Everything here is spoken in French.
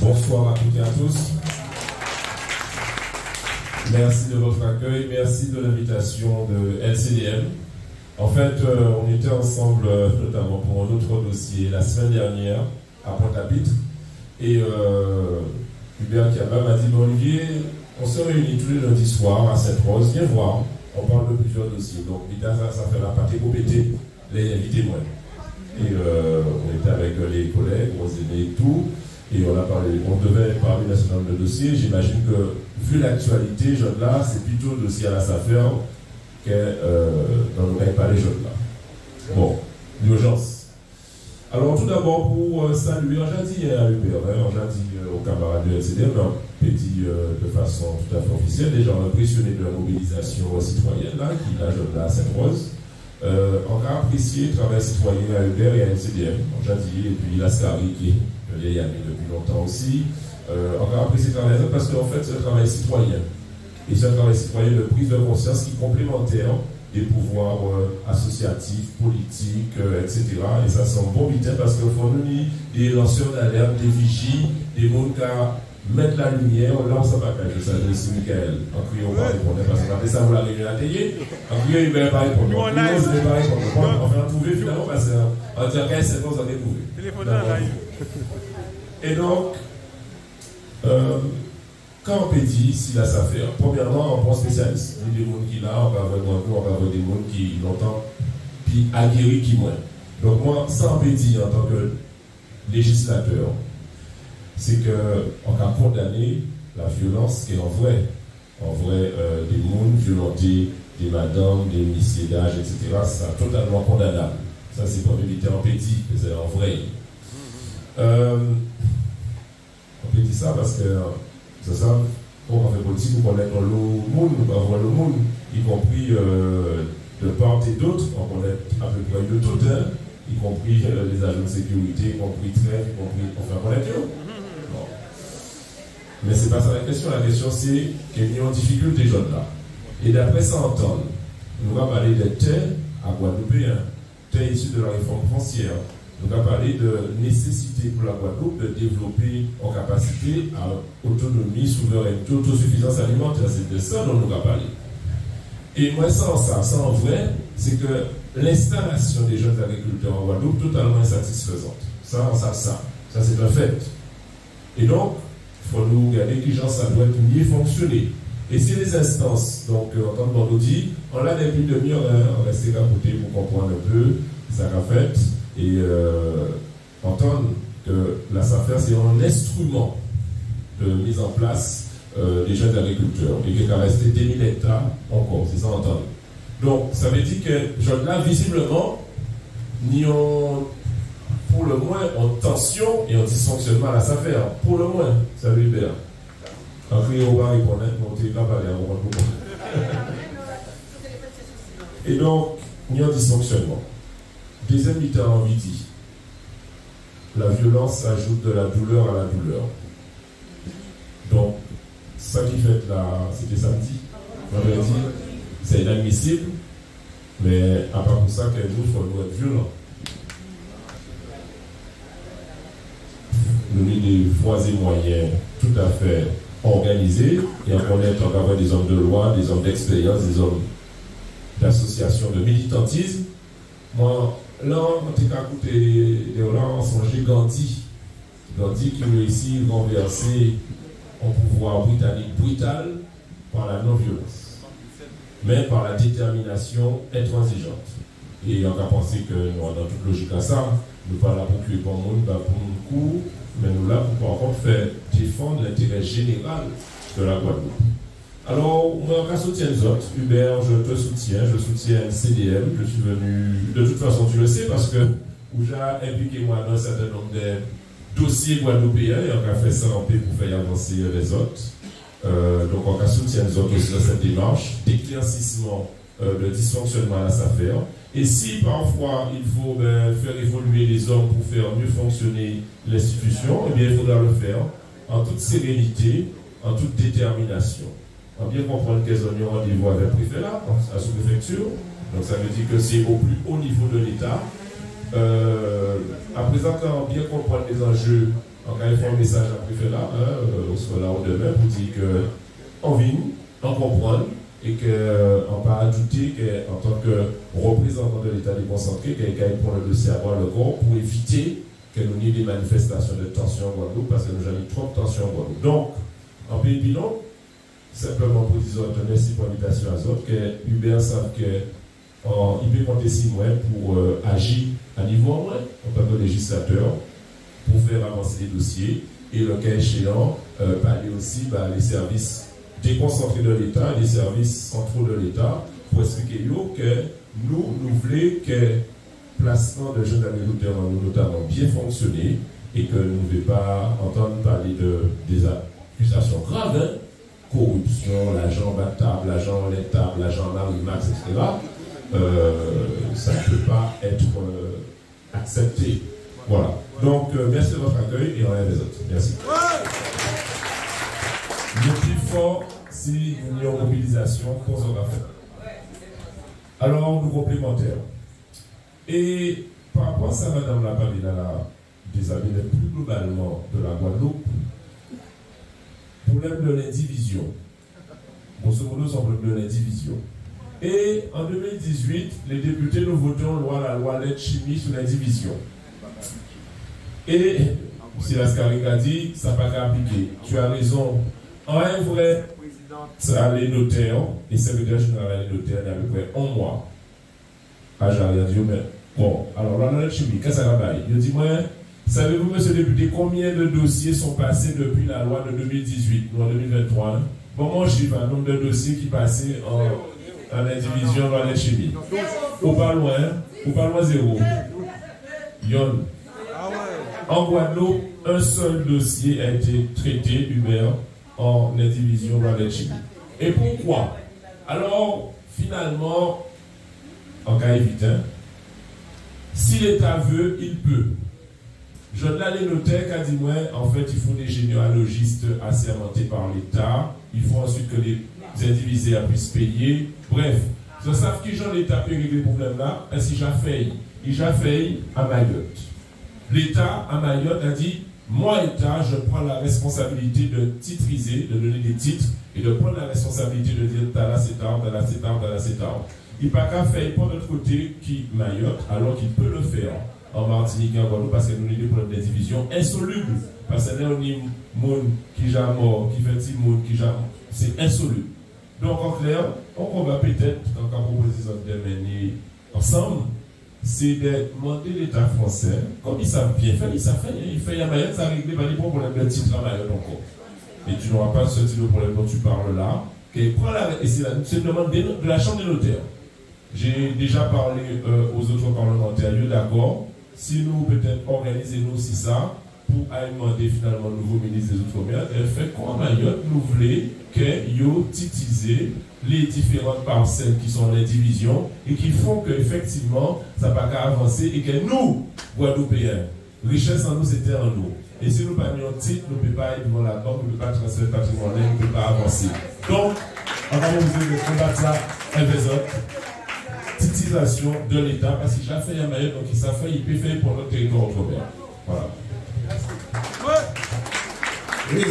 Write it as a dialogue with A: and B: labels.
A: Bonsoir à toutes et à tous. Merci de votre accueil, merci de l'invitation de LCDM. En fait, on était ensemble notamment pour un autre dossier la semaine dernière à Pointe-à-Pitre. Et Hubert Kiaba m'a dit, bon, Olivier, on se réunit tous les lundis soirs à Sainte-Rose, viens voir, on parle de plusieurs dossiers. Donc, ça fait la partie pour péter les invités moi. Et on était avec les collègues, on s'aimait et tout. Et on devait parler d'un certain nombre de dossiers. J'imagine que, vu l'actualité, jeunes là, c'est plutôt le dossier à la SAFER dont on n'aurait pas les jeunes là. Bon, l'urgence. Alors, tout d'abord, pour saluer, j'ai dit à Hubert, j'ai dit aux camarades de LCDM, petit de façon tout à fait officielle, déjà on a impressionné de la mobilisation citoyenne là, qui est la jeune là à Sainte-Rose. On a apprécié le travail citoyen à Hubert et à LCDM, j'ai dit, et puis l'Ascari qui est le vieil ami depuis longtemps aussi. On a apprécié le travail parce qu'en fait, c'est un travail citoyen. Et c'est un travail citoyen de prise de conscience qui est complémentaire des pouvoirs associatifs, politiques, etc. Et ça sent bon bitin parce qu'il faut nous des lanceurs d'alerte, des vigies, des gens qui mettent la lumière. Là, on ne sait pas quand ça, c'est Michael. En criant, on va répondre parce qu'on a fait ça pour la réunion atelier. En criant, il ne va pas répondre. On va trouver finalement parce qu'en disant qu'elle s'est posée à découvrir. Et donc, quand on peut dire si là ça fait, premièrement, on prend spécialiste. Il y a des gens qui là, on va avoir des gens qui longtemps, puis aguerris qui moins. Donc moi, ça on peut dire en tant que législateur, c'est qu'on a condamné la violence qui est en vrai, des gens violentés, des madames, des lycées d'âge, etc. C'est totalement condamnable. Ça c'est pour éviter en petit, c'est en vrai. On peut dire ça parce que c'est ça, quand on fait politique, on connaît le monde, on va voir le monde, y compris de part et d'autre, on connaît à peu près de tout, hein, y compris les agents de sécurité, y compris trèfle, y compris, enfin, on connaît tout. Bon. Mais c'est pas ça la question c'est qu'il y a une difficulté jeunes là. Et d'après ça entendre, nous allons parler des terres à Guadeloupéens, terres issues de la réforme foncière. On va parler de nécessité pour la Guadeloupe de développer en capacité à autonomie, souveraineté, autosuffisance alimentaire. C'est de ça dont on va parler. Et moi, ça en vrai, c'est que l'installation des jeunes agriculteurs en Guadeloupe est totalement insatisfaisante. Ça c'est un fait. Et donc, il faut nous regarder que ça doit être mieux fonctionner. Et si les instances, donc en tant que Bordeaux dit, on l'a depuis demi-heure, on reste à côté pour comprendre un peu ça qu'a fait. Et entendre que la SAFER, c'est un instrument de mise en place des jeunes agriculteurs et qu'il va rester 10 000 hectares encore, c'est ça entendre. Donc, ça veut dire que jeunes là, visiblement, ni on, pour le moins, en tension et en dysfonctionnement à la SAFER. Pour le moins, ça veut dire. En criant au bar, il connaît, monter là, et donc, ni en dysfonctionnement. Deuxième mi-temps en midi, la violence ajoute de la douleur à la douleur. Donc, ça qui fait là, c'était samedi, vendredi, c'est inadmissible, mais à part pour ça, que nous, il faut nous être violents. Nous avons des voies et moyens tout à fait organisés, et on connaît encore des hommes de loi, des hommes d'expérience, des hommes d'association de militantisme. Moi, là, on a écouté des Hollands, on songeait Gandhi. Gandhi qui réussit à renverser un pouvoir britannique brutal par la non-violence, mais par la détermination intransigeante. Et on a pensé que nous, dans toute logique à ça, nous ne sommes pas là pour tuer pour le monde, pas pour le coup, mais nous là pour par contre faire défendre l'intérêt général de la Guadeloupe. Alors, moi, je soutiens les autres. Hubert, je te soutiens, je soutiens CDM. Je suis venu, de toute façon, tu le sais, parce que j'ai impliqué moi dans un certain nombre de dossiers guadeloupéens et on a fait ça en paix pour faire avancer les autres. Donc, on a soutien les autres aussi dans cette démarche d'éclaircissement de dysfonctionnement à la SAFER. Et si parfois il faut faire évoluer les hommes pour faire mieux fonctionner l'institution, eh bien, il faudra le faire en toute sérénité, en toute détermination. On va bien comprendre qu'ils ont eu un rendez-vous avec le préfet là, à la sous-préfecture. Donc ça veut dire que c'est au plus haut niveau de l'État. À présent, quand on bien comprendre les enjeux on a fait un message à préfet là, on soit là au demain pour dire qu'on vient, on comprend et qu'on pas ajouter qu'en tant que représentant de l'État déconcentré, quelqu'un prend le dossier à bord le corps pour éviter que nous ayons des manifestations de tension en Guadeloupe parce que nous avons trop de tension en Guadeloupe. Donc, en pays bilan, simplement pour dire merci pour l'invitation à autres, que Hubert savent qu'il peut compter 6 mois pour agir à niveau en tant que législateur pour faire avancer les dossiers et le cas échéant, parler aussi les services déconcentrés de l'État et les services centraux de l'État pour expliquer que nous voulons que le placement de jeunes agriculteurs nous notamment bien fonctionner et que nous ne voulons pas entendre parler des accusations graves, corruption, l'agent battable, l'agent laitable, l'agent Marie-Max, etc. Ça ne peut pas être accepté. Voilà. Donc, merci de votre accueil et on a les autres. Merci. Le plus fort, c'est l'union mobilisation pour ce qu'on va faire. Alors, nous complémentaires. Et par rapport à ça, madame l'a parlé des amis, mais plus globalement de la Guadeloupe, problème de l'indivision. Grosso modo, c'est un problème de l'indivision. Et en 2018, les députés nous votons la loi LED chimie sur l'indivision. Et, si Lascaric a dit, ça n'a pas qu'à appliquer. Tu as raison. En vrai, ça les notaires, et le secrétaire général des notaires, il y a à peu près 1 mois. Ah, j'ai rien dit, mais bon, alors la loi chimie, qu'est-ce que ça va dire? Il dit, moi, savez-vous, monsieur le député, combien de dossiers sont passés depuis la loi de 2018, ou en 2023? Hein? Bon, moi, je sais pas, le nombre de dossiers qui passaient en indivision dans la chimie. Ou pas loin zéro. Yon. En Guadeloupe, un seul dossier a été traité, Hubert, en indivision dans la chimie. Et pourquoi? Alors, finalement, en cas évident, si l'État veut, il peut. Je l'ai noté qu'a dit moi, en fait, il faut des généalogistes assermentés par l'État. Il faut ensuite que les indivisés puissent payer. Bref, je sais que j'en l'État peut régler le problème là, parce qu'il a fait à Mayotte. L'État à Mayotte a dit, moi, État, je prends la responsabilité de titriser, de donner des titres, et de prendre la responsabilité de dire, t'as là, c'est tard, t'as là, c'est tard, t'as là, c'est tard. Il n'y a pas qu'à faire pour notre côté qui Mayotte, alors qu'il peut le faire en Martinique et en Guadeloupe, parce que nous avons des problèmes de division insolubles. Parce que nous avons des gens qui sont morts, qui font des gens qui sont c'est insoluble. Donc en clair, on va peut-être, quand on propose de mener ensemble, c'est de demander l'État français, comme ils savent bien faire, il fait à Mayotte, ça règle pas les problèmes de titre à Mayotte encore. Et tu n'auras pas ce type de problème dont tu parles là. Et c'est une demande de la Chambre des notaires. J'ai déjà parlé aux autres parlementaires, d'accord. Si nous peut-être organisons aussi ça pour demander finalement le nouveau ministre des Outre-mer, elle fait qu'en Mayotte, nous voulons que titiser les différentes parcelles qui sont en indivision et qui font qu'effectivement, ça ne va pas avancer et que nous, Guadeloupéens, richesse en nous, c'était en nous. Et si nous ne prenons pas titre, nous ne pouvons pas être devant la banque, nous ne pouvons pas transférer le patrimoine, nous ne pouvons pas avancer. Donc, on va vous combattre ça avec les autres. Titisation de l'État, parce qu'il a fait un Mayotte, donc il peut faire pour notre territoire outre-mer. Voilà. Oui.